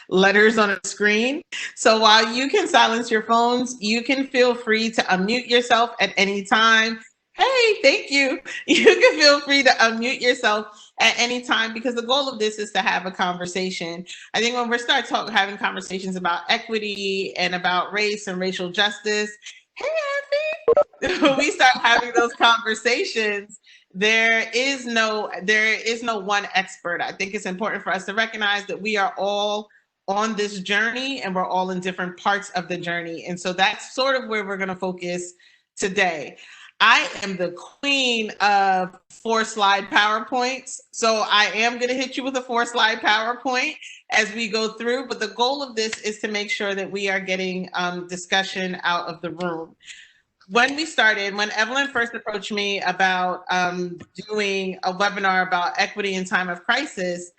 letters on a screen. So while you can silence your phones, you can feel free to unmute yourself at any time. Hey, thank you. You can feel free to unmute yourself at any time, because the goal of this is to have a conversation. I think when we start having conversations about equity and about race and racial justice, hey, Effie, when we start having those conversations, there is no one expert. I think it's important for us to recognize that we are all on this journey and we're all in different parts of the journey. And so that's sort of where we're going to focus today. I am the queen of 4-slide PowerPoints. So I am going to hit you with a 4-slide PowerPoint as we go through. But the goal of this is to make sure that we are getting discussion out of the room. When Evelyn first approached me about doing a webinar about equity in time of crisis,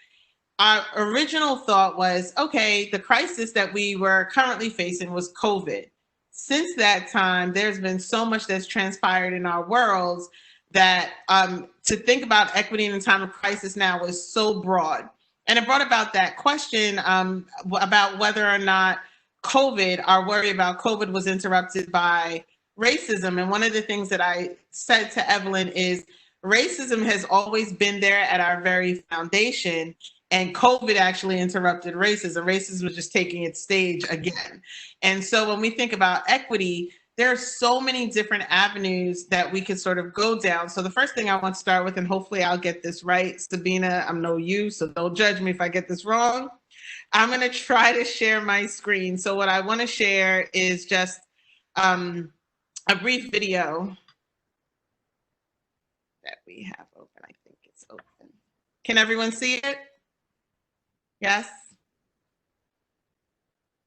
our original thought was, okay, the crisis that we were currently facing was COVID. Since that time, there's been so much that's transpired in our worlds that to think about equity in a time of crisis now is so broad. And it brought about that question about whether or not our worry about COVID was interrupted by racism. And one of the things that I said to Evelyn is racism has always been there at our very foundation, and COVID actually interrupted racism. Racism was just taking its stage again. And so when we think about equity, there are so many different avenues that we could sort of go down. So the first thing I want to start with, and hopefully I'll get this right, Sabina, I'm no you, so don't judge me if I get this wrong. I'm going to try to share my screen. So what I want to share is just a brief video that we have open. I think it's open. Can everyone see it? Yes?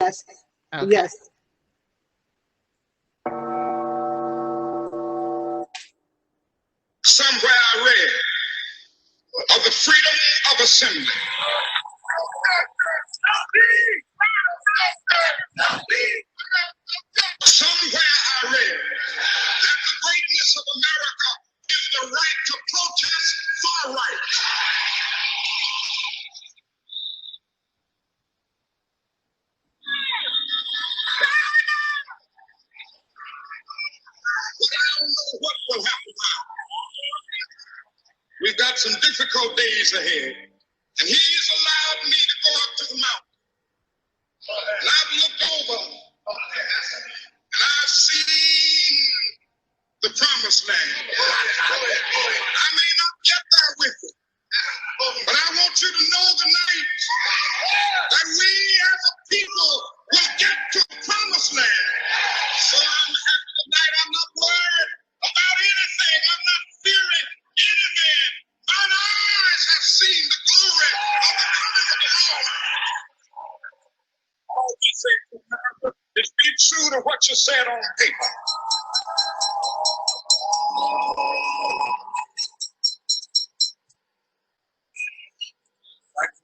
Yes. Okay. Yes. Somewhere I read of the freedom of assembly. Somewhere I read that the greatness of America is the right to protest far right. But I don't know what will happen now. We've got some difficult days ahead, and he's allowed me to go up to the mountain. And I've looked over, and I've seen the promised land. I may not get there with you, but I want you to know tonight that we as a people will get to the promised land. So I'm happy tonight. I'm not worried about anything. I'm not fearing anything. Mine eyes have seen the glory of the coming of the Lord. All we say to America is be true to what you said on paper.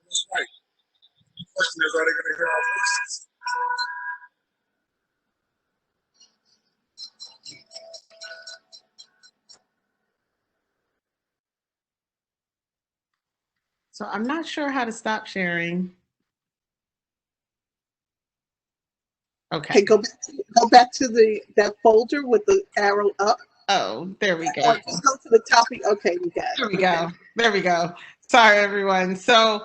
That's right. The question is, are they going to hear our voices? So I'm not sure how to stop sharing. Okay. Okay, go back to that folder with the arrow up. Oh, there we go. Or just go to the topic. Okay, we got it. There we go. There we go. Sorry, everyone. So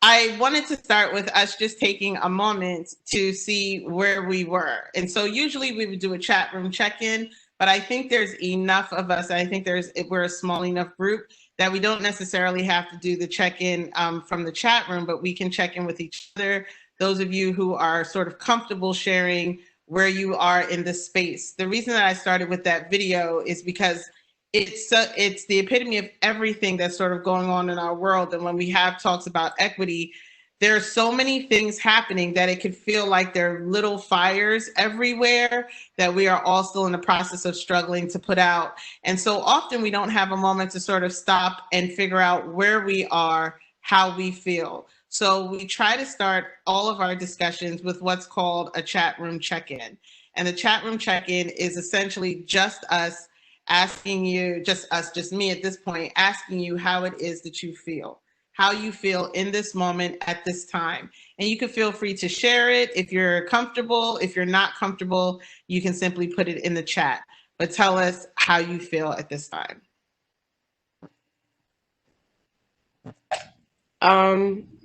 I wanted to start with us just taking a moment to see where we were. And so usually we would do a chat room check-in, but I think there's enough of us. I think we're a small enough group that we don't necessarily have to do the check-in from the chat room, but we can check in with each other. Those of you who are sort of comfortable sharing where you are in the space. The reason that I started with that video is because it's the epitome of everything that's sort of going on in our world. And when we have talks about equity, there are so many things happening that it could feel like there are little fires everywhere that we are all still in the process of struggling to put out. And so often we don't have a moment to sort of stop and figure out where we are, how we feel. So we try to start all of our discussions with what's called a chat room check-in. And the chat room check-in is essentially just us asking you, just me at this point, asking you how it is that you feel. how you feel in this moment at this time. And you can feel free to share it if you're comfortable. If you're not comfortable, you can simply put it in the chat. But tell us how you feel at this time.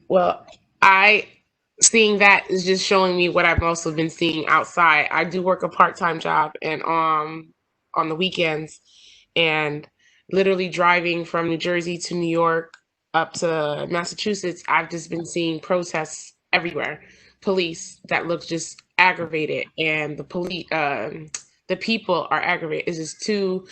Well, seeing that is just showing me what I've also been seeing outside. I do work a part-time job and on the weekends, and literally driving from New Jersey to New York up to Massachusetts, I've just been seeing protests everywhere. Police that look just aggravated, and the people are aggravated. It's just two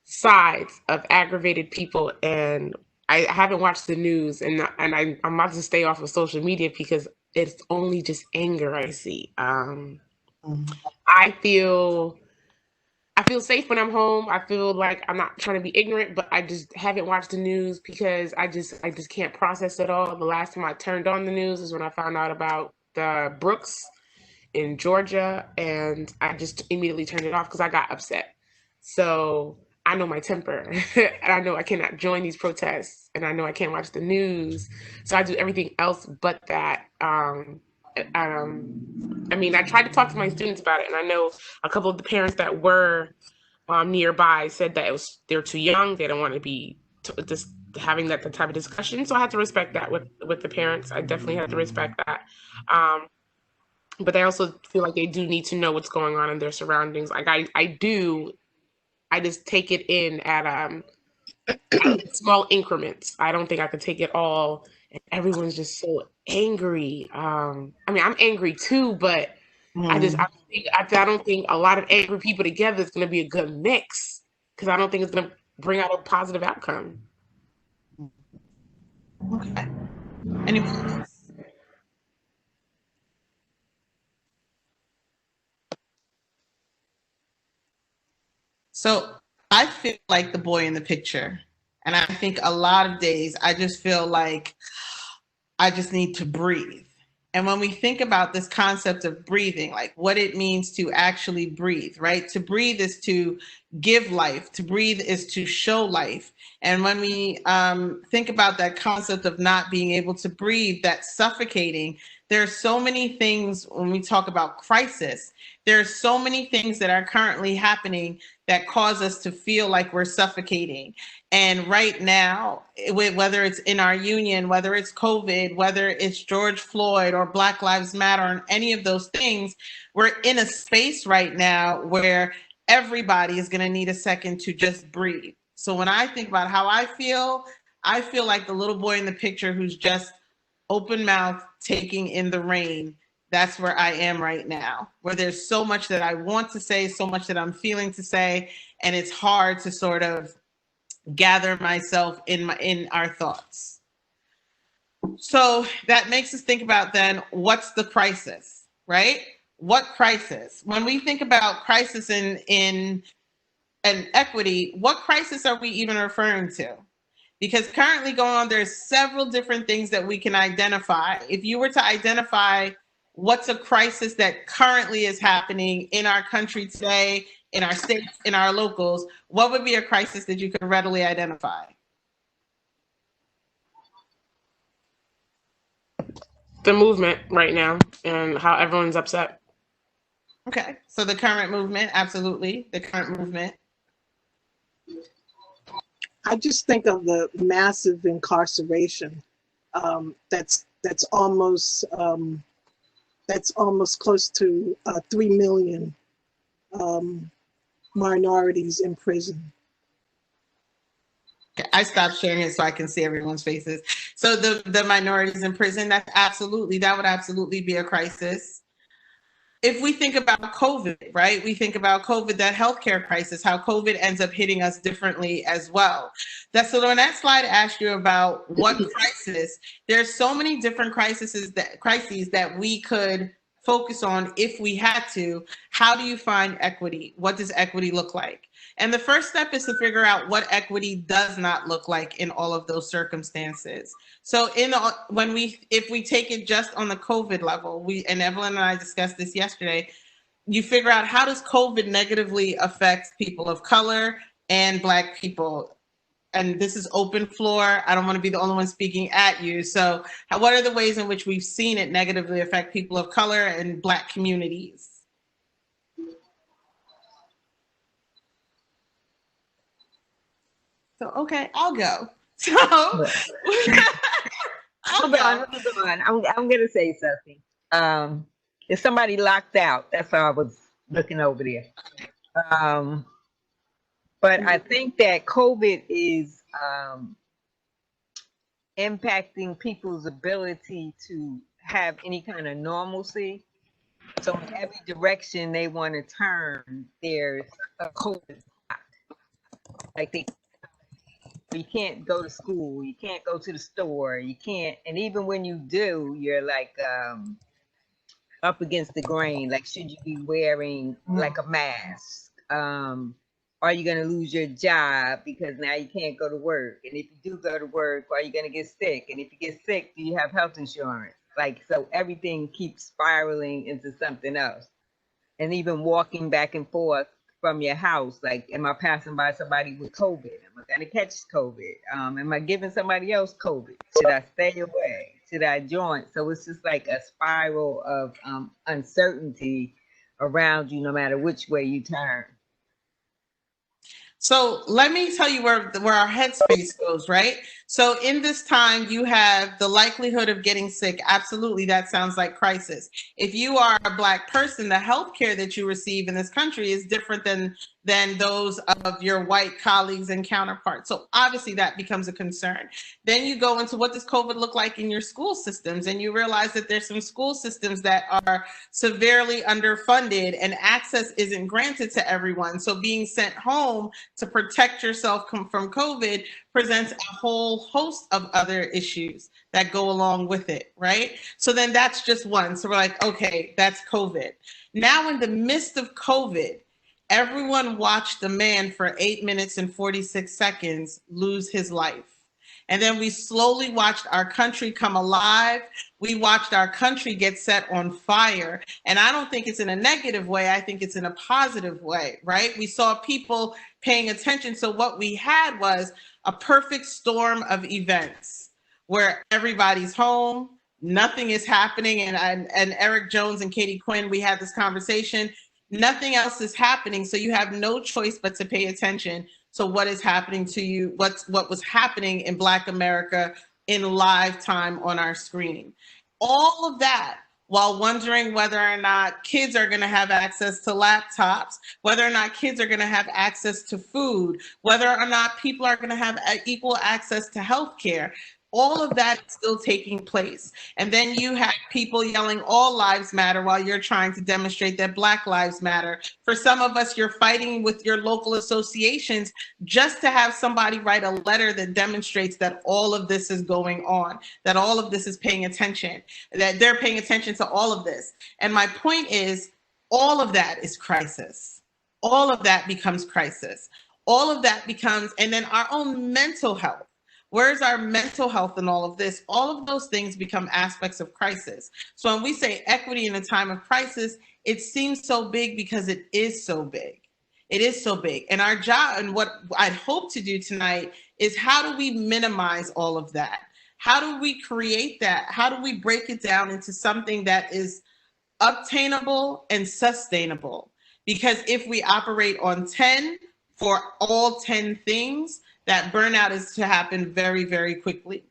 sides of aggravated people, and I haven't watched the news, and I'm about to stay off of social media because it's only just anger I see. I feel safe when I'm home. I feel like I'm not trying to be ignorant, but I just haven't watched the news because I just can't process it all. The last time I turned on the news is when I found out about the Brooks in Georgia, and I just immediately turned it off because I got upset. So I know my temper, and I know I cannot join these protests, and I know I can't watch the news. So I do everything else but that. I mean, I tried to talk to my students about it, and I know a couple of the parents that were nearby said that they're too young, they don't want to be just having that type of discussion. So I had to respect that with the parents. I definitely had to respect that. But I also feel like they do need to know what's going on in their surroundings. Like I just take it in at small increments. I don't think I could take it all, and everyone's just so angry. I mean, I'm angry too, but I don't think a lot of angry people together is going to be a good mix, because I don't think it's going to bring out a positive outcome. Okay. Anyone else? So I feel like the boy in the picture. And I think a lot of days I just feel like I just need to breathe. And when we think about this concept of breathing, like what it means to actually breathe, right? To breathe is to give life. To breathe is to show life. And when we think about that concept of not being able to breathe, that's suffocating, there are so many things when we talk about crisis. There are so many things that are currently happening that cause us to feel like we're suffocating. And right now, whether it's in our union, whether it's COVID, whether it's George Floyd or Black Lives Matter and any of those things, we're in a space right now where everybody is going to need a second to just breathe. So when I think about how I feel like the little boy in the picture who's just open mouth taking in the rain. That's where I am right now, where there's so much that I want to say, so much that I'm feeling to say, and it's hard to sort of gather myself in our thoughts. So that makes us think about then, what's the crisis, right? What crisis? When we think about crisis in equity, what crisis are we even referring to? Because currently going on, there's several different things that we can identify. If you were to identify what's a crisis that currently is happening in our country today, in our states, in our locals, what would be a crisis that you could readily identify? The movement right now and how everyone's upset. Okay, so the current movement, absolutely, the current movement. I just think of the massive incarceration that's almost close to 3 million minorities in prison. I stopped sharing it so I can see everyone's faces. So the minorities in prison, that would absolutely be a crisis. If we think about COVID, right? We think about COVID, that healthcare crisis, how COVID ends up hitting us differently as well. So when that slide asked you about what crisis, there's so many different crises that we could focus on if we had to. How do you find equity? What does equity look like? And the first step is to figure out what equity does not look like in all of those circumstances. So if we take it just on the COVID level, and Evelyn and I discussed this yesterday, you figure out how does COVID negatively affect people of color and Black people. and this is open floor. I don't want to be the only one speaking at you. So what are the ways in which we've seen it negatively affect people of color and Black communities? So, okay, I'll go. So, Hold on. I'm going to say something. If somebody locked out, that's how I was looking over there. But I think that COVID is impacting people's ability to have any kind of normalcy. So in every direction they want to turn, there's a COVID spot. Like you can't go to school, you can't go to the store, you can't, and even when you do, you're like up against the grain. Like, should you be wearing like a mask? Are you going to lose your job because now you can't go to work? And if you do go to work, are you going to get sick? And if you get sick, do you have health insurance? Like, so everything keeps spiraling into something else. And even walking back and forth from your house, like, am I passing by somebody with COVID? Am I going to catch COVID? Am I giving somebody else COVID? Should I stay away? Should I join? So it's just like a spiral of uncertainty around you, no matter which way you turn. So let me tell you where our headspace goes, right? So in this time, you have the likelihood of getting sick. Absolutely, that sounds like crisis. If you are a Black person, the healthcare that you receive in this country is different than those of your white colleagues and counterparts. So obviously that becomes a concern. Then you go into what does COVID look like in your school systems, and you realize that there's some school systems that are severely underfunded and access isn't granted to everyone. So being sent home to protect yourself from COVID presents a whole host of other issues that go along with it, right? So then that's just one. So we're like, okay, that's COVID. Now in the midst of COVID, everyone watched the man for 8 minutes and 46 seconds lose his life. And then we slowly watched our country come alive. We watched our country get set on fire. And I don't think it's in a negative way. I think it's in a positive way, right? We saw people paying attention. So what we had was a perfect storm of events where everybody's home, nothing is happening. And Eric Jones and Katie Quinn, we had this conversation. Nothing else is happening. So you have no choice but to pay attention. So what is happening to you? What was happening in Black America in live time on our screen? All of that while wondering whether or not kids are going to have access to laptops, whether or not kids are going to have access to food, whether or not people are going to have equal access to healthcare. All of that is still taking place. And then you have people yelling, all lives matter, while you're trying to demonstrate that Black lives matter. For some of us, you're fighting with your local associations just to have somebody write a letter that demonstrates that all of this is going on, that all of this is paying attention, that they're paying attention to all of this. And my point is, all of that is crisis. All of that becomes crisis. All of that becomes, and then our own mental health. Where's our mental health in all of this? All of those things become aspects of crisis. So when we say equity in a time of crisis, it seems so big because it is so big. It is so big. And our job, and what I'd hope to do tonight, is how do we minimize all of that? How do we create that? How do we break it down into something that is obtainable and sustainable? Because if we operate on 10 for all 10 things, that burnout is to happen very, very quickly.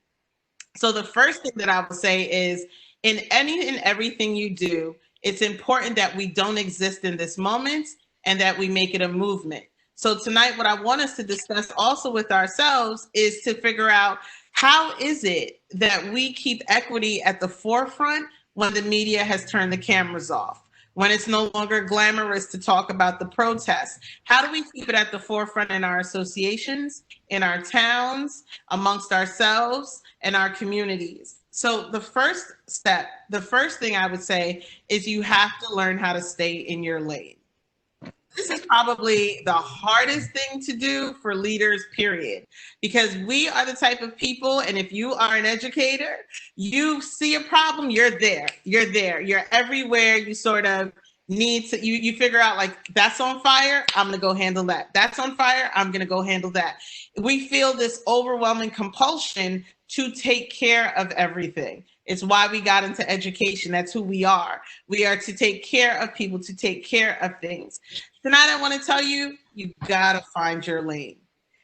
So the first thing that I would say is, in any and everything you do, it's important that we don't exist in this moment and that we make it a movement. So tonight, what I want us to discuss also with ourselves is to figure out, how is it that we keep equity at the forefront when the media has turned the cameras off? When it's no longer glamorous to talk about the protests? How do we keep it at the forefront in our associations, in our towns, amongst ourselves, and our communities? So the first step, the first thing I would say is you have to learn how to stay in your lane. This is probably the hardest thing to do for leaders, period, because we are the type of people, and if you are an educator, you see a problem, you're there, you're everywhere, you sort of need to, you figure out like, that's on fire, I'm going to go handle that. That's on fire, I'm going to go handle that. We feel this overwhelming compulsion to take care of everything. It's why we got into education. That's who we are. We are to take care of people, to take care of things. Tonight, I want to tell you, you got to find your lane.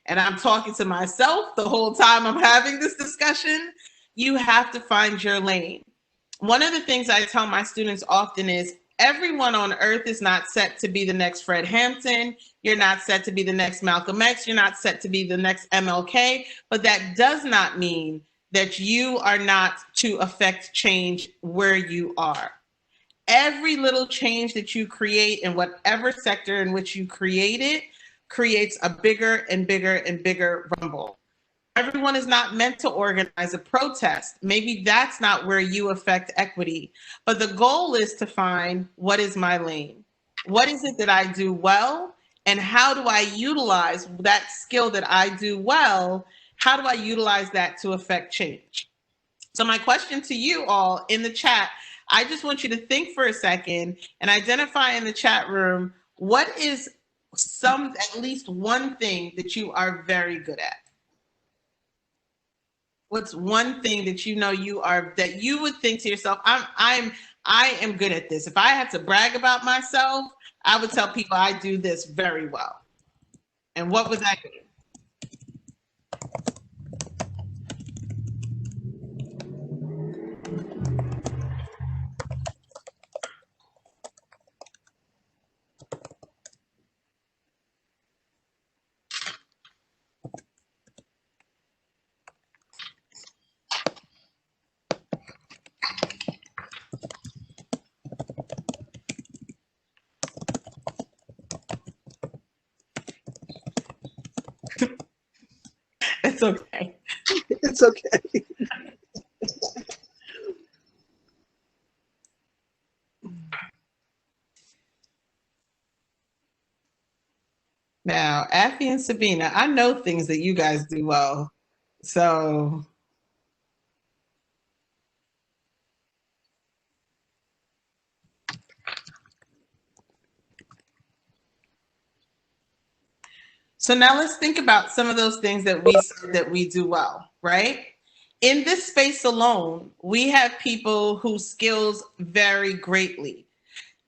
And I'm talking to myself the whole time I'm having this discussion. You have to find your lane. One of the things I tell my students often is, everyone on earth is not set to be the next Fred Hampton. You're not set to be the next Malcolm X. You're not set to be the next MLK. But that does not mean that you are not to affect change where you are. Every little change that you create in whatever sector in which you create it creates a bigger and bigger and bigger rumble. Everyone is not meant to organize a protest. Maybe that's not where you affect equity. But the goal is to find, what is my lane? What is it that I do well? And how do I utilize that skill that I do well? How do I utilize that to affect change? So my question to you all in the chat, I just want you to think for a second and identify in the chat room, what is at least one thing that you are very good at? What's one thing that you know you are, that you would think to yourself, I am good at this. If I had to brag about myself, I would tell people I do this very well. And what was that? It's okay. It's okay. Now, Affy and Sabina, I know things that you guys do well. So now let's think about some of those things that we do well, right? In this space alone, we have people whose skills vary greatly.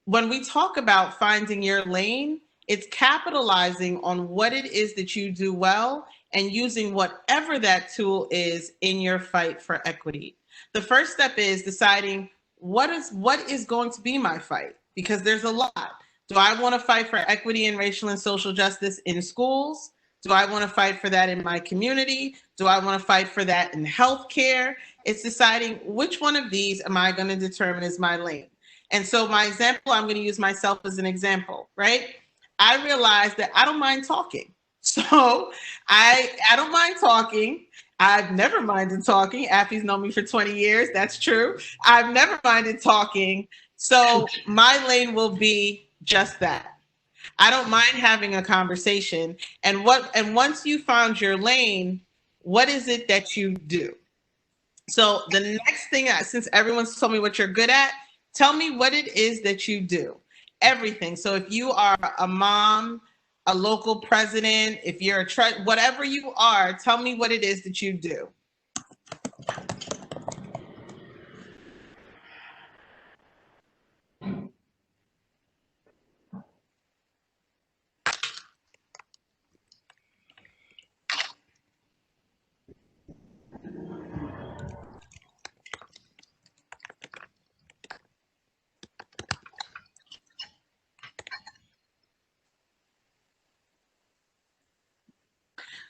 When we talk about finding your lane, it's capitalizing on what it is that you do well and using whatever that tool is in your fight for equity. The first step is deciding what is going to be my fight, because there's a lot. Do I want to fight for equity and racial and social justice in schools? Do I want to fight for that in my community? Do I want to fight for that in healthcare? It's deciding which one of these am I going to determine is my lane. And so my example, I'm going to use myself as an example, right? I realized that I don't mind talking. So I don't mind talking. I've never minded talking. Affy's known me for 20 years. That's true. I've never minded talking. So my lane will be just that. I don't mind having a conversation. And once you found your lane, what is it that you do? So the next thing, since everyone's told me what you're good at, tell me what it is that you do. Everything. So if you are a mom, a local president, if you're whatever you are, tell me what it is that you do.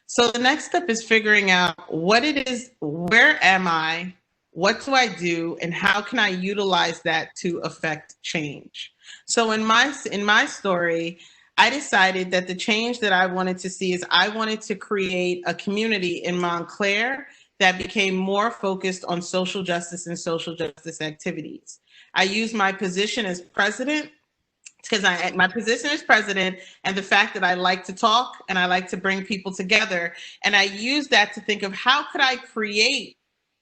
So the next step is figuring out what it is, where am I, what do I do, and how can I utilize that to affect change? So in my story, I decided that the change that I wanted to see is I wanted to create a community in Montclair that became more focused on social justice and social justice activities. I used my position as president, because my position as president and the fact that I like to talk and I like to bring people together. And I use that to think of how could I create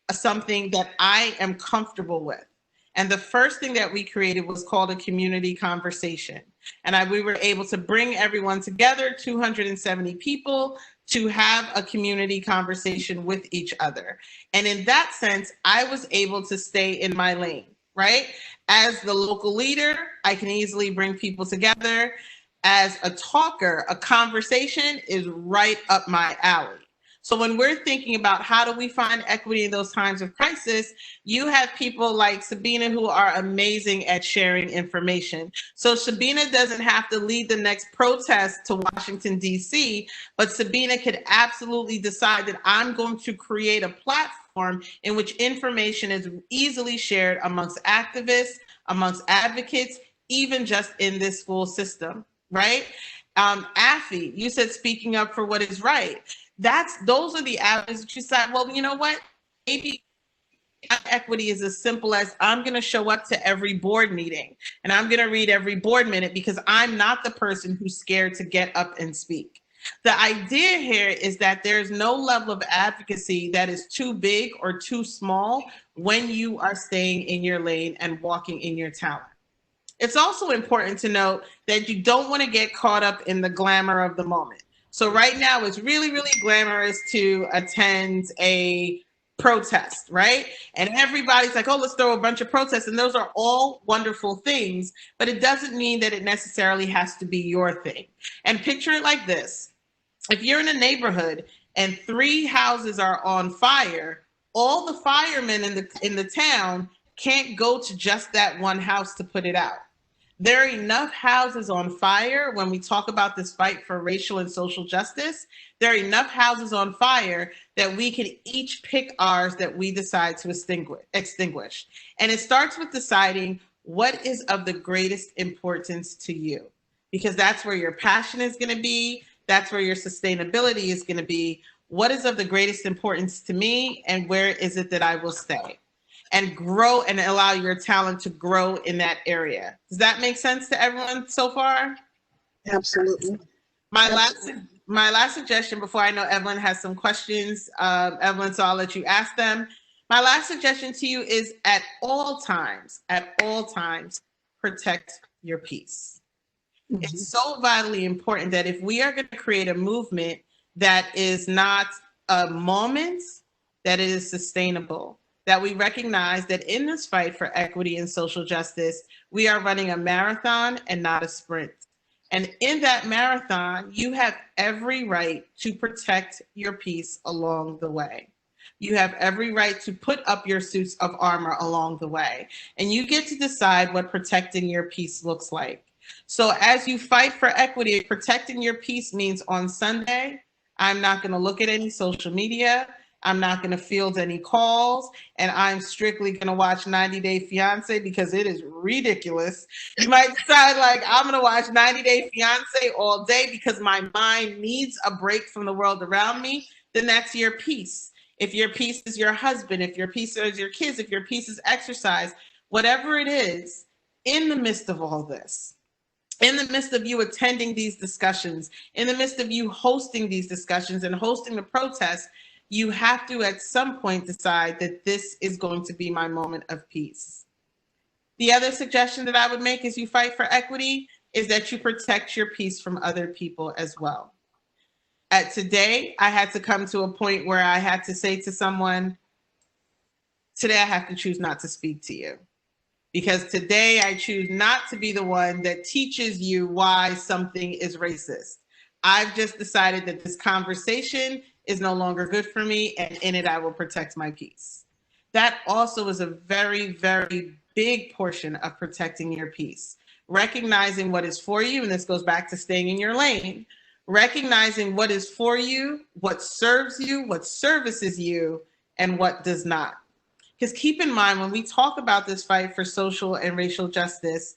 something that I am comfortable with. And the first thing that we created was called a community conversation. And we were able to bring everyone together, 270 people, to have a community conversation with each other. And in that sense, I was able to stay in my lane, right? As the local leader, I can easily bring people together. As a talker, a conversation is right up my alley. So when we're thinking about how do we find equity in those times of crisis, you have people like Sabina who are amazing at sharing information. So Sabina doesn't have to lead the next protest to Washington, D.C., but Sabina could absolutely decide that I'm going to create a platform in which information is easily shared amongst activists, amongst advocates, even just in this school system, right? Afi, you said speaking up for what is right. Those are the avenues that you said, well, you know what? Maybe equity is as simple as I'm going to show up to every board meeting and I'm going to read every board minute because I'm not the person who's scared to get up and speak. The idea here is that there's no level of advocacy that is too big or too small when you are staying in your lane and walking in your talent. It's also important to note that you don't want to get caught up in the glamour of the moment. So right now it's really, really glamorous to attend a protest, right? And everybody's like, oh, let's throw a bunch of protests. And those are all wonderful things, but it doesn't mean that it necessarily has to be your thing. And picture it like this. If you're in a neighborhood and 3 houses are on fire, all the firemen in the town can't go to just that one house to put it out. There are enough houses on fire when we talk about this fight for racial and social justice. There are enough houses on fire that we can each pick ours that we decide to extinguish. And it starts with deciding what is of the greatest importance to you, because that's where your passion is going to be. That's where your sustainability is going to be. What is of the greatest importance to me, and where is it that I will stay? And grow and allow your talent to grow in that area. Does that make sense to everyone so far? Absolutely. My last suggestion before I know Evelyn has some questions, Evelyn, so I'll let you ask them. My last suggestion to you is at all times, protect your peace. Mm-hmm. It's so vitally important that if we are going to create a movement that is not a moment, that it is sustainable, that we recognize that in this fight for equity and social justice, we are running a marathon and not a sprint. And in that marathon, you have every right to protect your peace along the way. You have every right to put up your suits of armor along the way. And you get to decide what protecting your peace looks like. So as you fight for equity, protecting your peace means on Sunday, I'm not going to look at any social media. I'm not going to field any calls, and I'm strictly going to watch 90 Day Fiance because it is ridiculous. You might decide like, I'm going to watch 90 Day Fiance all day because my mind needs a break from the world around me. Then that's your peace. If your peace is your husband, if your peace is your kids, if your peace is exercise, whatever it is, in the midst of all this, in the midst of you attending these discussions, in the midst of you hosting these discussions and hosting the protests, you have to at some point decide that this is going to be my moment of peace. The other suggestion that I would make as you fight for equity is that you protect your peace from other people as well. Today, I had to come to a point where I had to say to someone, today I have to choose not to speak to you. Because today I choose not to be the one that teaches you why something is racist. I've just decided that this conversation is no longer good for me, and in it I will protect my peace. That also is a very, very big portion of protecting your peace. Recognizing what is for you, and this goes back to staying in your lane, recognizing what is for you, what serves you, what services you, and what does not. Because keep in mind, when we talk about this fight for social and racial justice,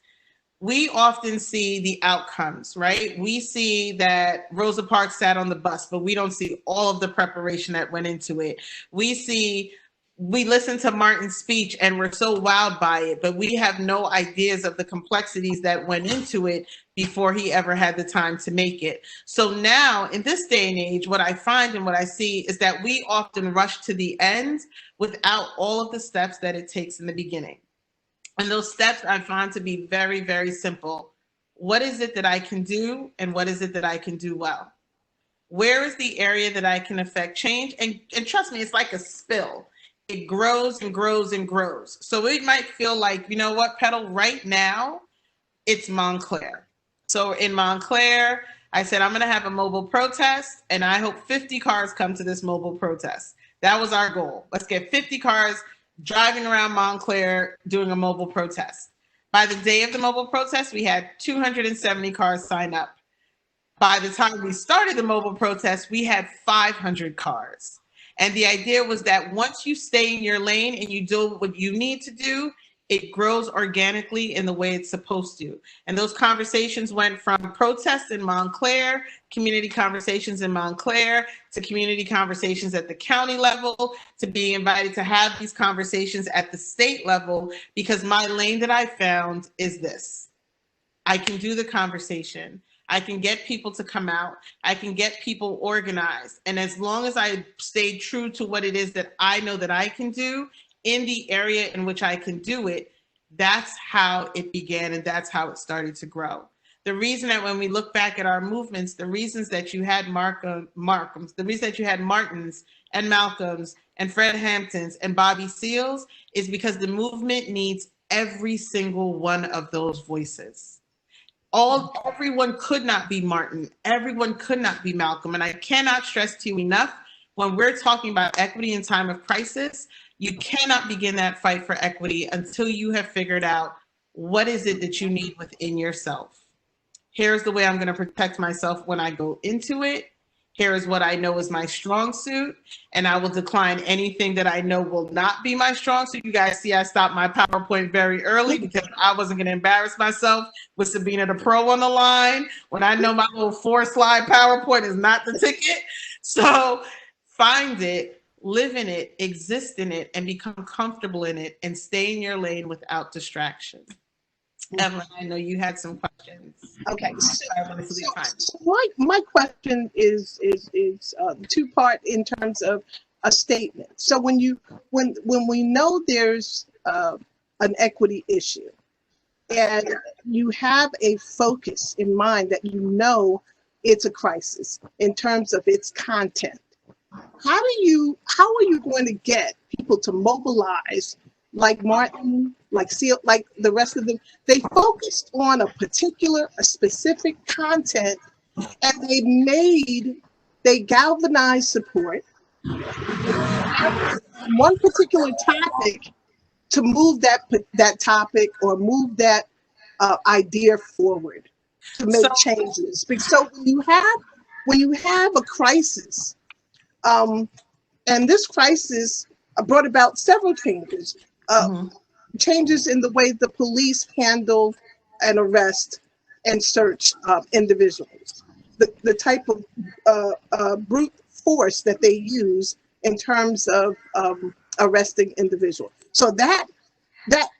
we often see the outcomes, right? We see that Rosa Parks sat on the bus, but we don't see all of the preparation that went into it. We listen to Martin's speech and we're so wowed by it, but we have no ideas of the complexities that went into it before he ever had the time to make it. So now in this day and age, what I find and what I see is that we often rush to the end without all of the steps that it takes in the beginning. And those steps I found to be very, very simple. What is it that I can do, and what is it that I can do well? Where is the area that I can affect change? And trust me, it's like a spill. It grows and grows and grows. So it might feel like, you know what, Petal, right now, it's Montclair. So in Montclair, I said, I'm going to have a mobile protest, and I hope 50 cars come to this mobile protest. That was our goal. Let's get 50 cars driving around Montclair doing a mobile protest. By the day of the mobile protest, we had 270 cars sign up. By the time we started the mobile protest, we had 500 cars. And the idea was that once you stay in your lane and you do what you need to do, it grows organically in the way it's supposed to. And those conversations went from protests in Montclair, community conversations in Montclair, to community conversations at the county level, to being invited to have these conversations at the state level, because my lane that I found is this. I can do the conversation. I can get people to come out. I can get people organized. And as long as I stay true to what it is that I know that I can do in the area in which I can do it, that's how it began, and that's how it started to grow. The reason that when we look back at our movements, the reasons that you had Markhams, the reason that you had Martins and Malcolms and Fred Hamptons and Bobby Seals is because the movement needs every single one of those voices. Everyone could not be Martin. Everyone could not be Malcolm. And I cannot stress to you enough, when we're talking about equity in time of crisis, you cannot begin that fight for equity until you have figured out what is it that you need within yourself. Here's the way I'm going to protect myself when I go into it. Here is what I know is my strong suit, and I will decline anything that I know will not be my strong suit. You guys see I stopped my PowerPoint very early because I wasn't going to embarrass myself with Sabina the Pro on the line when I know my little 4-slide PowerPoint is not the ticket. So find it, live in it, exist in it, and become comfortable in it, and stay in your lane without distraction. Evelyn, I know you had some questions. Okay, So my question is two-part in terms of a statement. So when we know there's an equity issue, and you have a focus in mind that you know it's a crisis in terms of its content, how are you going to get people to mobilize? Like Martin, like Seal, like the rest of them, they focused on a specific content, and they galvanized support one particular topic to move that topic or move that idea forward to make changes. So when you have a crisis, and this crisis brought about several changes. Changes in the way the police handle and arrest and search individuals, the type of brute force that they use in terms of arresting individuals. So that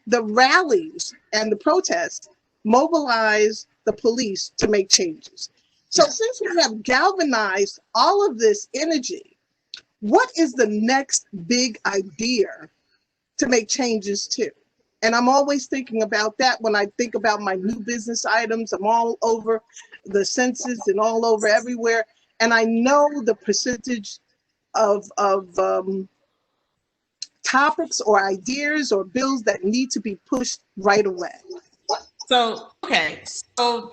the rallies and the protests mobilize the police to make changes. So since we have galvanized all of this energy, what is the next big idea to make changes to? And I'm always thinking about that when I think about my new business items. I'm all over the census and all over everywhere. And I know the percentage of topics or ideas or bills that need to be pushed right away. So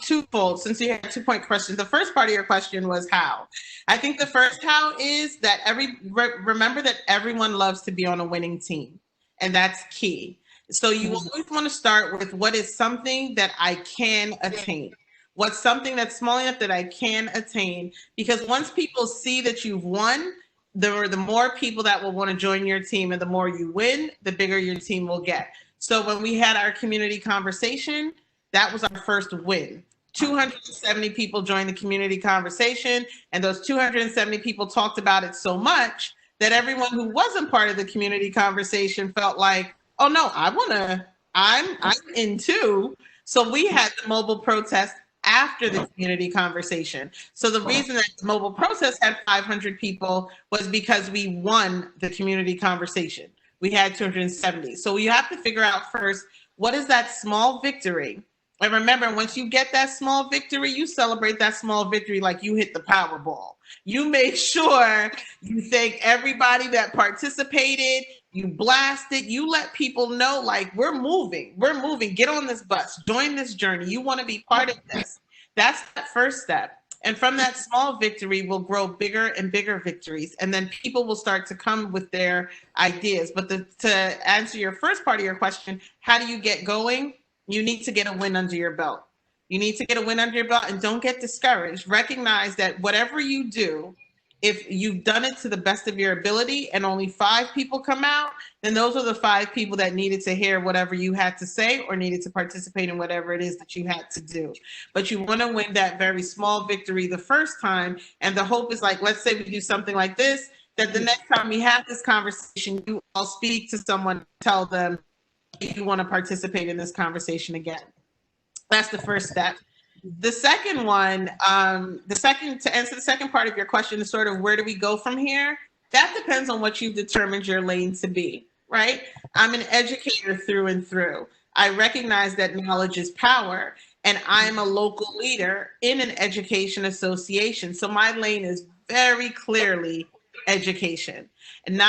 twofold, since you had 2-point questions. The first part of your question was how. I think the first how is that remember that everyone loves to be on a winning team. And that's key. So you always want to start with what is something that I can attain. What's something that's small enough that I can attain? Because once people see that you've won, the more people that will want to join your team, and the more you win, the bigger your team will get. So when we had our community conversation, that was our first win. 270 people joined the community conversation, and those 270 people talked about it so much that everyone who wasn't part of the community conversation felt like, oh no, I'm in too. So we had the mobile protest after the community conversation. So the reason that the mobile protest had 500 people was because we won the community conversation. We had 270. So you have to figure out first, What is that small victory? And remember, once you get that small victory, you celebrate that small victory like you hit the Powerball. You make sure you thank everybody that participated. You blast it. You let people know, like, we're moving. We're moving. Get on this bus. Join this journey. You want to be part of this. That's that first step. And from that small victory, we'll grow bigger and bigger victories. And then people will start to come with their ideas. But to answer your first part of your question, how do you get going? You need to get a win under your belt. You need to get a win under your belt, and don't get discouraged. Recognize that whatever you do, if you've done it to the best of your ability and only 5 people come out, then those are the 5 people that needed to hear whatever you had to say or needed to participate in whatever it is that you had to do. But you want to win that very small victory the first time. And the hope is, like, let's say we do something like this, that the next time we have this conversation, you all speak to someone, tell them if you want to participate in this conversation again. That's the first step. The second one, to answer the second part of your question, is sort of where do we go from here? That depends on what you've determined your lane to be, right? I'm an educator through and through. I recognize that knowledge is power, and I'm a local leader in an education association. So my lane is very clearly education. And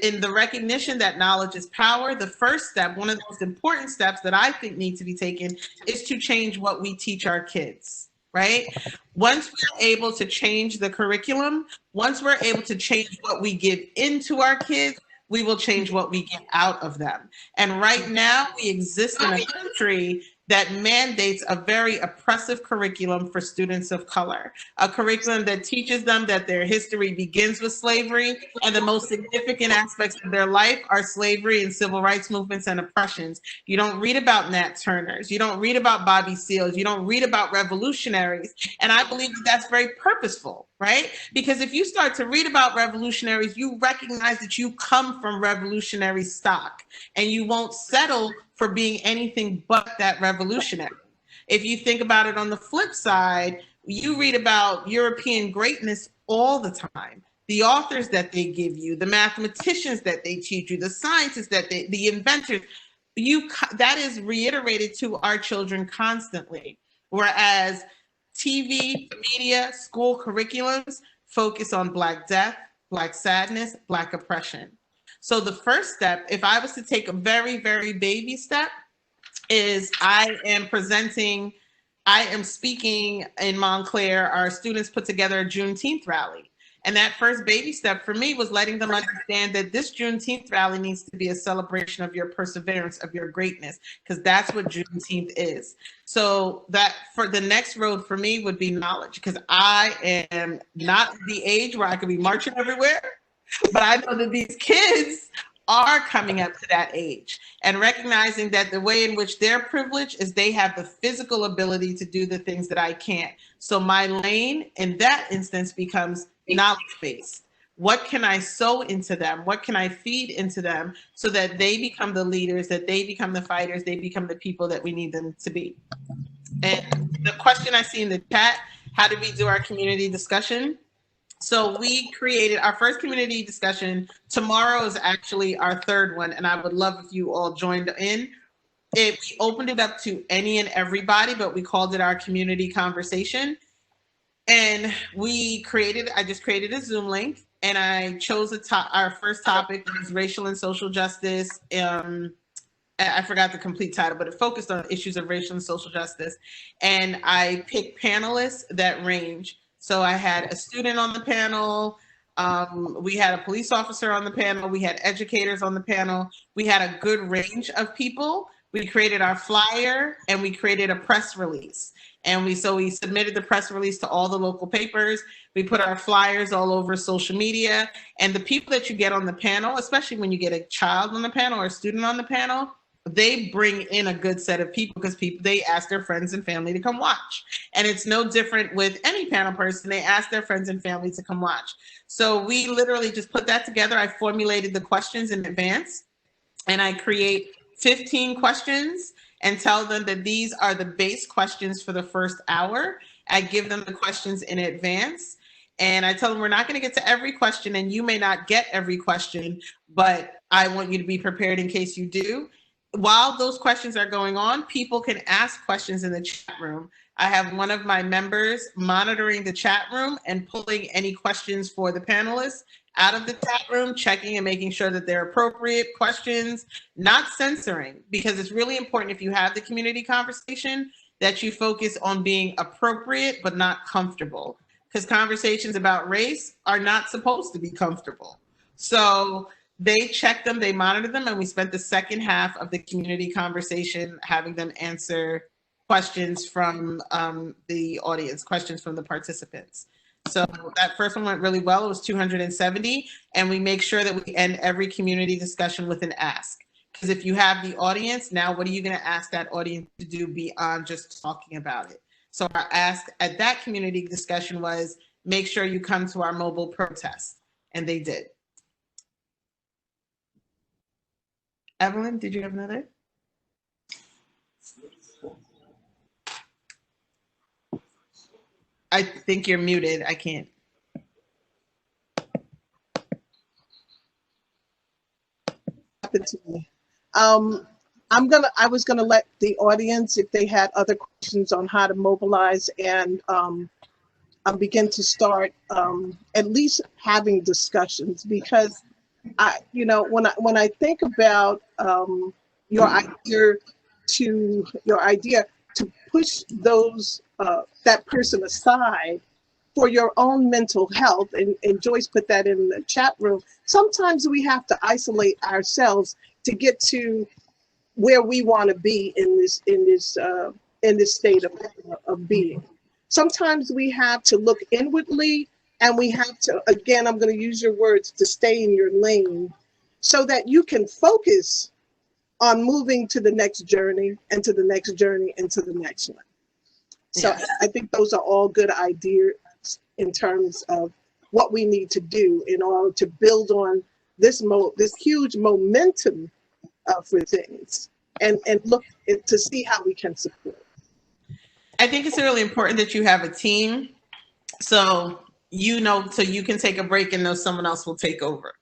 in the recognition that knowledge is power, the first step, one of the most important steps that I think need to be taken, is to change what we teach our kids, right? Once we're able to change the curriculum, once we're able to change what we give into our kids, we will change what we get out of them. And right now we exist in a country that mandates a very oppressive curriculum for students of color, a curriculum that teaches them that their history begins with slavery and the most significant aspects of their life are slavery and civil rights movements and oppressions. You don't read about Nat Turners. You don't read about Bobby Seals. You don't read about revolutionaries. And I believe that that's very purposeful, right? Because if you start to read about revolutionaries, you recognize that you come from revolutionary stock, and you won't settle for being anything but that revolutionary. If you think about it on the flip side, you read about European greatness all the time. The authors that they give you, the mathematicians that they teach you, the scientists the inventors, that is reiterated to our children constantly. Whereas TV, media, school curriculums focus on Black death, Black sadness, Black oppression. So the first step, if I was to take a very, very baby step, is I am speaking in Montclair. Our students put together a Juneteenth rally. And that first baby step for me was letting them understand that this Juneteenth rally needs to be a celebration of your perseverance, of your greatness, because that's what Juneteenth is. So that for the next road for me would be knowledge, because I am not the age where I could be marching everywhere. But I know that these kids are coming up to that age, and recognizing that the way in which they're privileged is they have the physical ability to do the things that I can't. So my lane in that instance becomes knowledge-based. What can I sow into them? What can I feed into them so that they become the leaders, that they become the fighters, they become the people that we need them to be? And the question I see in the chat, how did we do our community discussion? So we created our first community discussion. Tomorrow is actually our third one, and I would love if you all joined in. We opened it up to any and everybody, but we called it our community conversation. And I just created a Zoom link, and I chose our first topic was racial and social justice. I forgot the complete title, but it focused on issues of racial and social justice. And I picked panelists that range. So I had a student on the panel, we had a police officer on the panel, we had educators on the panel, we had a good range of people. We created our flyer and we created a press release. And we submitted the press release to all the local papers. We put our flyers all over social media. And the people that you get on the panel, especially when you get a child on the panel or a student on the panel, they bring in a good set of people, because they ask their friends and family to come watch. And it's no different with any panel person. They ask their friends and family to come watch. So we literally just put that together. I formulated the questions in advance, and I create 15 questions and tell them that these are the base questions for the first hour. I give them the questions in advance, and I tell them we're not going to get to every question, and you may not get every question, but I want you to be prepared in case you do. while those questions are going on, people can ask questions in the chat room. I have one of my members monitoring the chat room and pulling any questions for the panelists out of the chat room, checking and making sure that they're appropriate questions, not censoring, because it's really important if you have the community conversation that you focus on being appropriate but not comfortable, because conversations about race are not supposed to be comfortable. So they check them, they monitor them, and we spent the second half of the community conversation having them answer questions from the audience, questions from the participants. So that first one went really well. It was 270, and we make sure that we end every community discussion with an ask. Because if you have the audience, now what are you going to ask that audience to do beyond just talking about it? So our ask at that community discussion was, make sure you come to our mobile protest, and they did. Evelyn, did you have another? I think you're muted. I can't. I was gonna let the audience, if they had other questions on how to mobilize and begin to start at least having discussions, because when I think about your idea to push those that person aside for your own mental health, and Joyce put that in the chat room. Sometimes we have to isolate ourselves to get to where we want to be in this state of being. Sometimes we have to look inwardly, and we have to, again, I'm going to use your words, to stay in your lane so that you can focus on moving to the next journey and to the next journey and to the next one. So yes. I think those are all good ideas in terms of what we need to do in order to build on this huge momentum for things, and look to see how we can support. I think it's really important that you have a team, so you can take a break and know someone else will take over.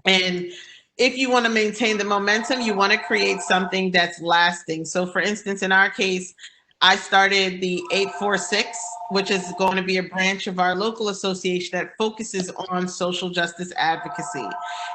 And if you want to maintain the momentum, you want to create something that's lasting. So for instance, in our case, I started the 846, which is going to be a branch of our local association that focuses on social justice advocacy.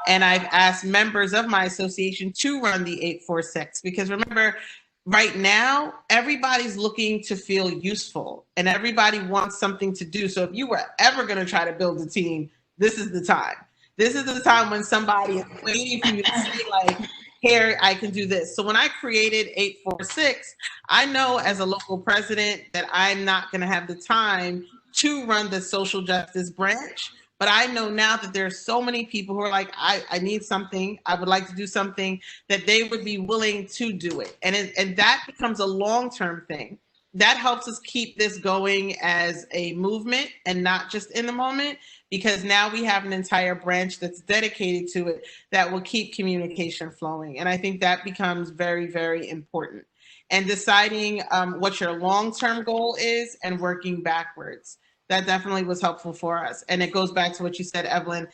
And I've asked members of my association to run the 846, because remember, right now, everybody's looking to feel useful and everybody wants something to do. So if you were ever going to try to build a team, this is the time. This is the time when somebody is waiting for you to say, like, here, I can do this. So when I created 846, I know as a local president that I'm not going to have the time to run the social justice branch. But I know now that there's so many people who are like, I need something, I would like to do something, that they would be willing to do it. And that becomes a long-term thing. That helps us keep this going as a movement and not just in the moment, because now we have an entire branch that's dedicated to it that will keep communication flowing. And I think that becomes very, very important. And deciding what your long-term goal is and working backwards. That definitely was helpful for us. And it goes back to what you said, Evelyn,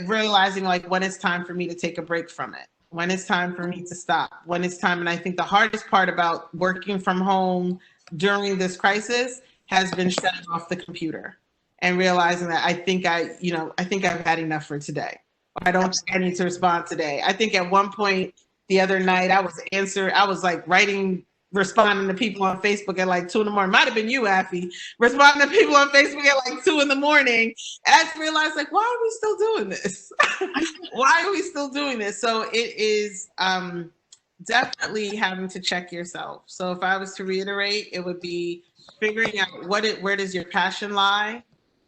realizing like when it's time for me to take a break from it, when it's time for me to stop, when it's time. And I think the hardest part about working from home during this crisis has been shutting off the computer and realizing that I think I've had enough for today. I don't think I need to respond today. I think at one point the other night I was like responding to people on Facebook at like 2 in the morning. Might have been you, Affy, responding to people on Facebook at like 2 in the morning. And I just realized, like, why are we still doing this? Why are we still doing this? So it is definitely having to check yourself. So if I was to reiterate, it would be figuring out where does your passion lie?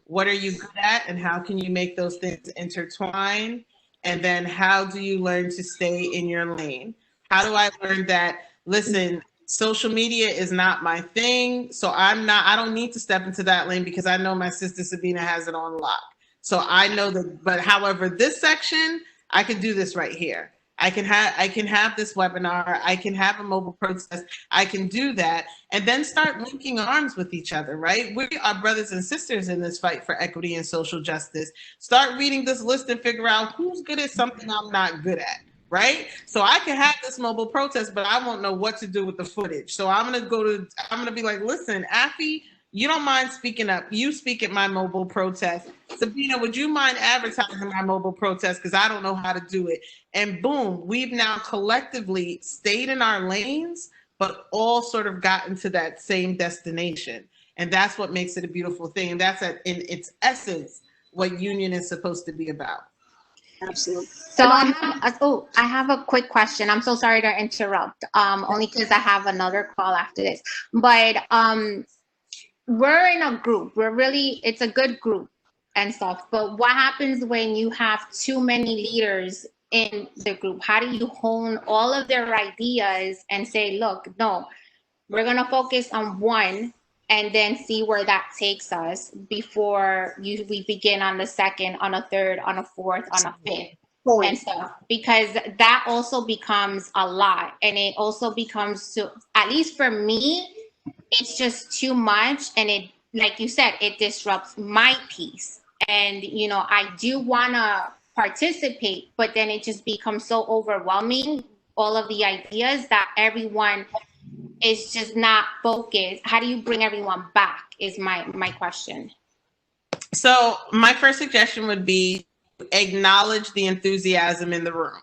What are you good at? And how can you make those things intertwine? And then how do you learn to stay in your lane? How do I learn that, listen, social media is not my thing, so I don't need to step into that lane because I know my sister Sabina has it on lock. So I know that, but however, this section, I can do this right here. I can have this webinar, I can have a mobile protest, I can do that, and then start linking arms with each other, right? We are brothers and sisters in this fight for equity and social justice. Start reading this list and figure out who's good at something I'm not good at, right? So I can have this mobile protest, but I won't know what to do with the footage. So I'm going to be like, listen, Affy, you don't mind speaking up. You speak at my mobile protest. Sabina, would you mind advertising my mobile protest? Because I don't know how to do it. And boom, we've now collectively stayed in our lanes, but all sort of gotten to that same destination. And that's what makes it a beautiful thing. And that's in its essence what union is supposed to be about. Absolutely. So I have a quick question. I'm so sorry to interrupt, only because I have another call after this. But we're in a group. It's a good group and stuff. But what happens when you have too many leaders in the group? How do you hone all of their ideas and say, look, no, we're going to focus on one and then see where that takes us before we begin on the second, on a third, on a fourth, on a fifth and stuff, because that also becomes a lot. And it also becomes, at least for me, it's just too much. And it, like you said, it disrupts my peace. And, you know, I do want to participate, but then it just becomes so overwhelming, all of the ideas, that everyone is just not focused. How do you bring everyone back is my question. So my first suggestion would be acknowledge the enthusiasm in the room.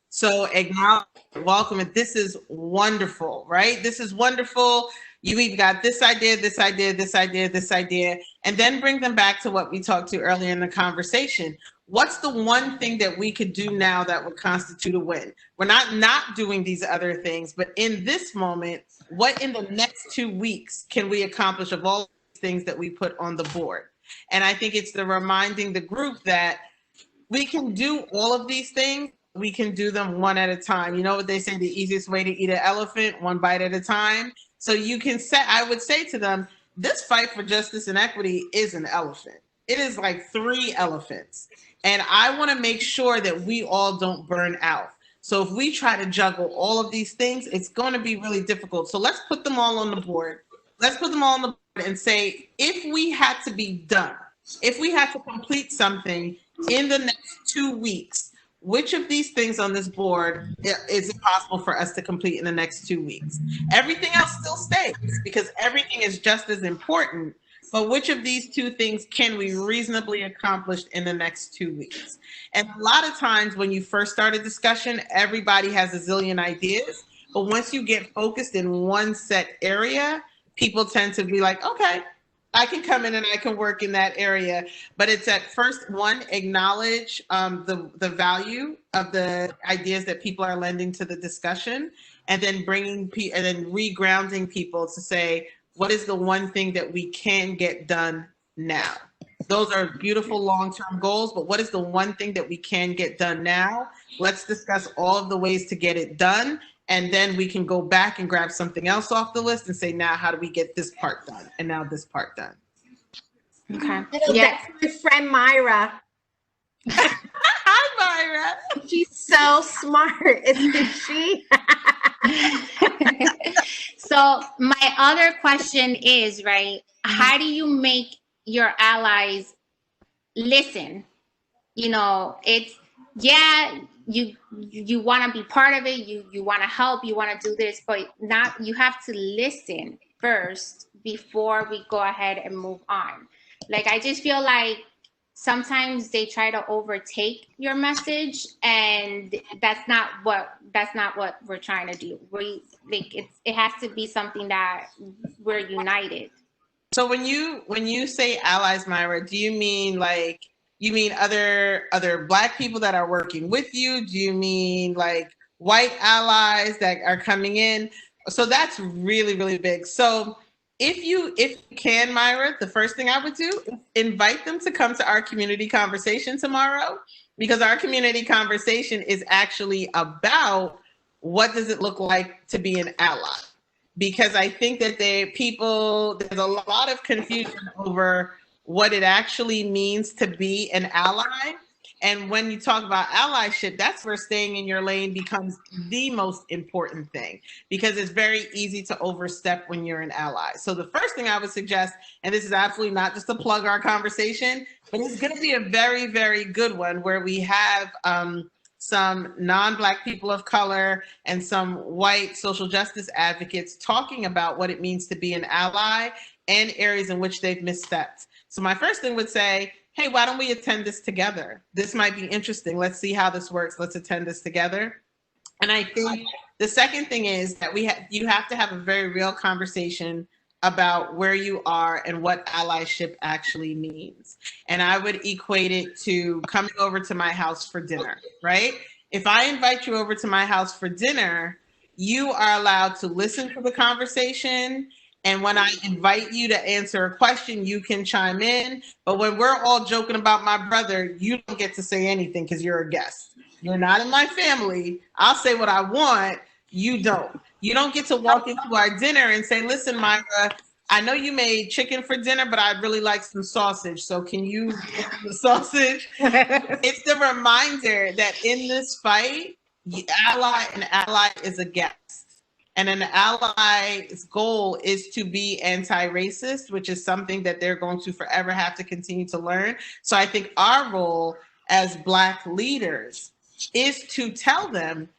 So acknowledge, welcome it. This is wonderful, right? This is wonderful. You've got this idea, this idea, this idea, this idea, and then bring them back to what we talked to earlier in the conversation. What's the one thing that we could do now that would constitute a win? We're not doing these other things, but in this moment, what in the next 2 weeks can we accomplish of all things that we put on the board? And I think it's the reminding the group that we can do all of these things. We can do them one at a time. You know what they say, the easiest way to eat an elephant, one bite at a time. So you can say, I would say to them, this fight for justice and equity is an elephant. It is like 3 elephants. And I want to make sure that we all don't burn out. So if we try to juggle all of these things, it's going to be really difficult. So let's put them all on the board. Let's put them all on the board and say, if we had to be done, if we had to complete something in the next 2 weeks, which of these things on this board is it possible for us to complete in the next 2 weeks? Everything else still stays because everything is just as important. But which of these 2 things can we reasonably accomplish in the next 2 weeks? And a lot of times when you first start a discussion, everybody has a zillion ideas. But once you get focused in one set area, people tend to be like, okay, I can come in and I can work in that area. But it's at first, one, acknowledge the value of the ideas that people are lending to the discussion, and then and then regrounding people to say, what is the one thing that we can get done now? Those are beautiful long-term goals, but what is the one thing that we can get done now? Let's discuss all of the ways to get it done. And then we can go back and grab something else off the list and say, now how do we get this part done? And now this part done. Okay. Yeah. That's my friend Myra. Hi, Myra. She's so smart, isn't she? So my other question is, right, how do you make your allies listen? You know, it's, yeah, you want to be part of it, you want to help, you want to do this, but not, you have to listen first before we go ahead and move on. Like, I just feel like sometimes they try to overtake your message, and that's not what we're trying to do. It has to be something that we're united. So when you say allies, Myra, do you mean like, you mean other Black people that are working with you? Do you mean like white allies that are coming in? So that's really, really big. So if you can, Myra, the first thing I would do is invite them to come to our community conversation tomorrow, because our community conversation is actually about what does it look like to be an ally. Because I think that there's a lot of confusion over what it actually means to be an ally. And when you talk about allyship, that's where staying in your lane becomes the most important thing, because it's very easy to overstep when you're an ally. So the first thing I would suggest, and this is absolutely not just to plug our conversation, but it's going to be a very, very good one, where we have some non-Black people of color, and some white social justice advocates talking about what it means to be an ally and areas in which they've misstepped. So my first thing would say, hey, why don't we attend this together? This might be interesting. Let's see how this works. Let's attend this together. And I think the second thing is that you have to have a very real conversation about where you are and what allyship actually means. And I would equate it to coming over to my house for dinner, right? If I invite you over to my house for dinner, you are allowed to listen to the conversation. And when I invite you to answer a question, you can chime in. But when we're all joking about my brother, you don't get to say anything because you're a guest. You're not in my family. I'll say what I want. You don't. You don't get to walk into our dinner and say, listen, Myra, I know you made chicken for dinner, but I'd really like some sausage. So can you get the sausage? It's the reminder that in this fight, an ally is a guest. And an ally's goal is to be anti-racist, which is something that they're going to forever have to continue to learn. So I think our role as Black leaders is to tell them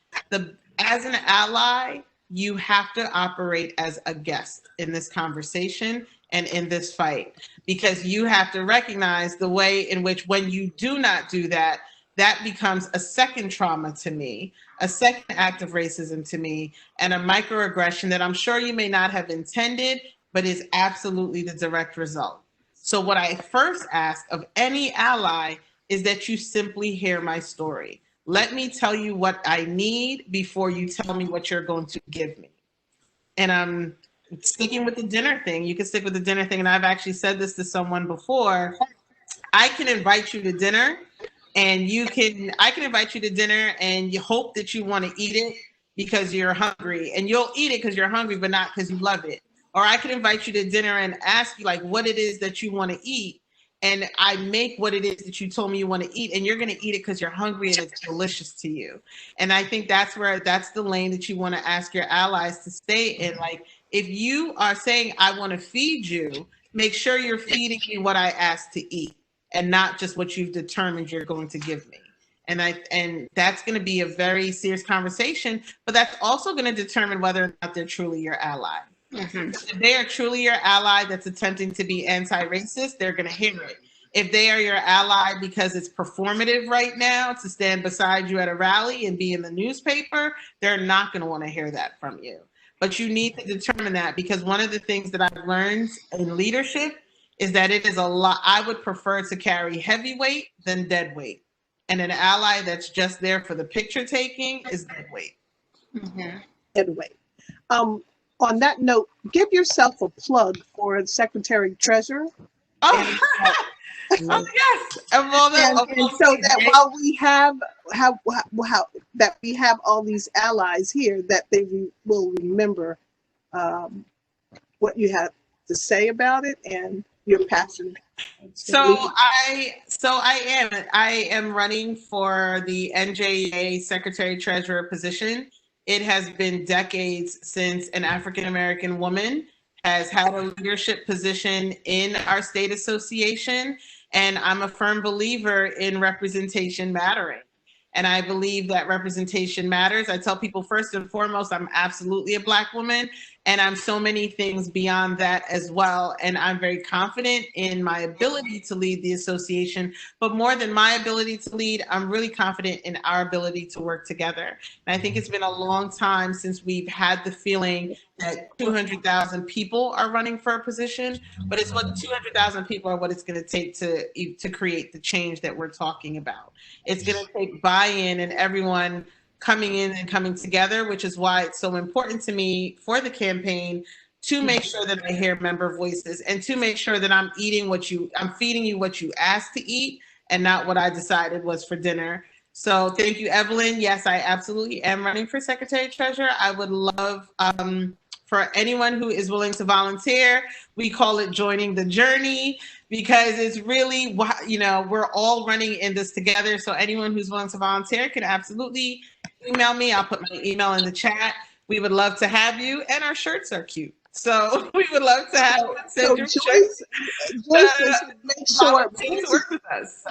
as an ally, you have to operate as a guest in this conversation and in this fight, because you have to recognize the way in which when you do not do that, that becomes a second trauma to me, a second act of racism to me, and a microaggression that I'm sure you may not have intended, but is absolutely the direct result. So what I first ask of any ally is that you simply hear my story. Let me tell you what I need before you tell me what you're going to give me. And I'm sticking with the dinner thing. You can stick with the dinner thing. And I've actually said this to someone before. I can invite you to dinner and I can invite you to dinner and you hope that you want to eat it because you're hungry, and you'll eat it because you're hungry, but not because you love it. Or I can invite you to dinner and ask you like what it is that you want to eat. And I make what it is that you told me you want to eat, and you're going to eat it because you're hungry and it's delicious to you. And I think that's the lane that you want to ask your allies to stay in. Like, if you are saying, I want to feed you, make sure you're feeding me what I asked to eat and not just what you've determined you're going to give me. And that's going to be a very serious conversation, but that's also going to determine whether or not they're truly your ally. Mm-hmm. If they are truly your ally that's attempting to be anti-racist, they're going to hear it. If they are your ally because it's performative right now to stand beside you at a rally and be in the newspaper, they're not going to want to hear that from you. But you need to determine that, because one of the things that I've learned in leadership is that it is a lot. I would prefer to carry heavy weight than dead weight. And an ally that's just there for the picture taking is dead weight. Mm-hmm. Dead weight. On that note, give yourself a plug for the Secretary Treasurer. Oh, oh yes. And so that while we have all these allies here, that they will remember what you have to say about it and your passion. So I am running for the NJEA Secretary Treasurer position. It has been decades since an African-American woman has had a leadership position in our state association. And I'm a firm believer in representation mattering. And I believe that representation matters. I tell people, first and foremost, I'm absolutely a Black woman, and I'm so many things beyond that as well. And I'm very confident in my ability to lead the association, but more than my ability to lead, I'm really confident in our ability to work together. And I think it's been a long time since we've had the feeling that 200,000 people are running for a position, but it's what 200,000 people are what it's going to take to create the change that we're talking about. It's going to take buy-in and everyone coming in and coming together, which is why it's so important to me for the campaign to make sure that I hear member voices and to make sure that I'm feeding you what you asked to eat and not what I decided was for dinner. So thank you, Evelyn. Yes, I absolutely am running for Secretary Treasurer. I would love for anyone who is willing to volunteer. We call it joining the journey, because it's really, we're all running in this together. So anyone who's willing to volunteer can absolutely email me. I'll put my email in the chat. We would love to have you. And our shirts are cute. So we would love to have So your Joyce is make sure. to work with us.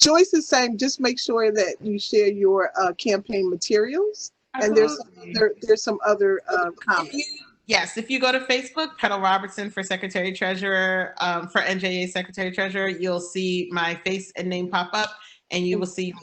Joyce is saying just make sure that you share your campaign materials. Absolutely. And there's some other comments. Yes, if you go to Facebook, Petal Robertson for Secretary Treasurer, for NJA Secretary Treasurer, you'll see my face and name pop up, and you will see